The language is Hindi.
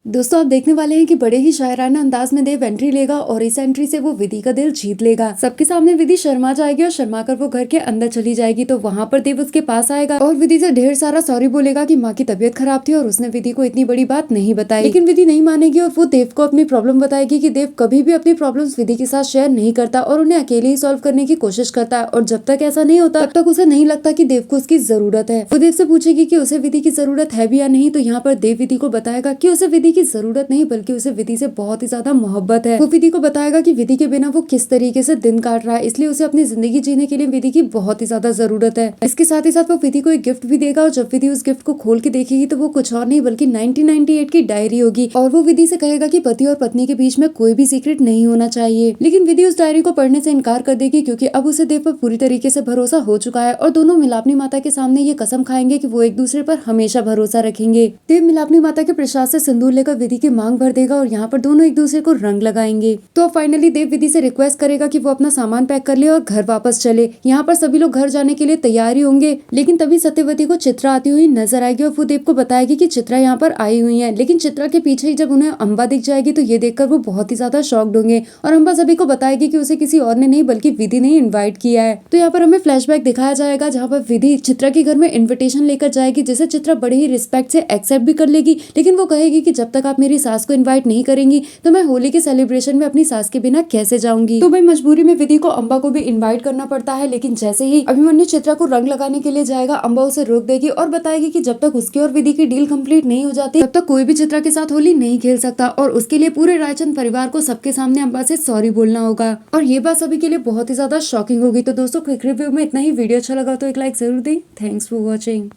दोस्तों आप देखने वाले हैं कि बड़े ही शायराना अंदाज में देव एंट्री लेगा और इस एंट्री से वो विधि का दिल जीत लेगा। सबके सामने विधि शर्मा जाएगी और शर्मा कर वो घर के अंदर चली जाएगी तो वहाँ पर देव उसके पास आएगा और विधि से ढेर सारा सॉरी बोलेगा कि माँ की तबीयत खराब थी और उसने विधि को इतनी बड़ी बात नहीं बताई। लेकिन विधि नहीं मानेगी और वो देव को अपनी प्रॉब्लम बताएगी कि देव कभी भी अपनी प्रॉब्लम्स विधि के साथ शेयर नहीं करता और उन्हें अकेले ही सॉल्व करने की कोशिश करता है और जब तक ऐसा नहीं होता तब तक उसे नहीं लगता कि देव को उसकी जरूरत है। वो देव से पूछेगी कि उसे विधि की जरूरत है भी या नहीं तो यहाँ पर देव विधि को बताएगा कि उसे विधि की जरूरत नहीं बल्कि उसे विधि से बहुत ही ज्यादा मोहब्बत है। वो विधि को बताएगा कि विधि के बिना वो किस तरीके से दिन काट रहा है, इसलिए उसे अपनी जिंदगी जीने के लिए विधि की बहुत ही ज्यादा जरूरत है। इसके साथ ही साथ वो विधि को एक गिफ्ट भी देगा और जब विधि उस गिफ्ट को खोल के देखेगी तो वो कुछ और नहीं बल्कि 1998 की डायरी होगी और वो विधि से कहेगा कि पति और पत्नी के बीच में कोई भी सीक्रेट नहीं होना चाहिए। लेकिन विधि उस डायरी को पढ़ने से इनकार कर देगी क्योंकि अब उसे देव पर पूरी तरीके से भरोसा हो चुका है और दोनों मिलापनी माता के सामने ये कसम खाएंगे कि वो एक दूसरे पर हमेशा भरोसा रखेंगे। देव मिलापनी माता के प्रसाद से सिंदूर लेकर विधि की मांग भर देगा और यहाँ पर दोनों एक दूसरे को रंग लगाएंगे। तो फाइनली देव विधि से रिक्वेस्ट करेगा कि वो अपना सामान पैक कर ले और घर वापस चले। यहाँ पर सभी लोग घर जाने के लिए तैयार ही होंगे लेकिन तभी सत्यवती को चित्रा आती हुई नजर आएगी और वो देव को बताएगी कि चित्रा यहाँ पर आई हुई है। लेकिन चित्रा के पीछे ही जब उन्हें अम्बा दिख जाएगी तो ये देखकर वो बहुत ही ज्यादा शॉक्ड होंगे और अम्बा सभी को बताएगी कि उसे किसी और ने नहीं बल्कि विधि ने इन्वाइट किया है। तो यहाँ पर हमें फ्लैशबैक दिखाया जाएगा जहाँ पर विधि चित्रा के घर में इन्विटेशन लेकर जाएगी जिसे चित्रा बड़े ही रिस्पेक्ट से एक्सेप्ट भी कर लेगी। लेकिन वो कहेगी कि जब तक आप मेरी सास को इन्वाइट नहीं करेंगी तो मैं होली के सेलिब्रेशन में अपनी सास के बिना कैसे जाऊंगी। तो भाई मजबूरी में विधि को अम्बा को भी इनवाइट करना पड़ता है। लेकिन जैसे ही अभिमन्यु चित्रा को रंग लगाने के लिए जाएगा अम्बा उसे रोक देगी और बताएगी कि जब तक उसकी और विधि की डील कंप्लीट नहीं हो जाती तब तक कोई भी चित्रा के साथ होली नहीं खेल सकता और उसके लिए पूरे रायचंद परिवार को सबके सामने अम्बा से सॉरी बोलना होगा। और ये बात सभी के लिए बहुत ही ज्यादा शॉकिंग होगी। तो दोस्तों क्विक रिव्यू में इतना ही। वीडियो अच्छा लगा तो एक लाइक जरूर दें। Thanks for watching.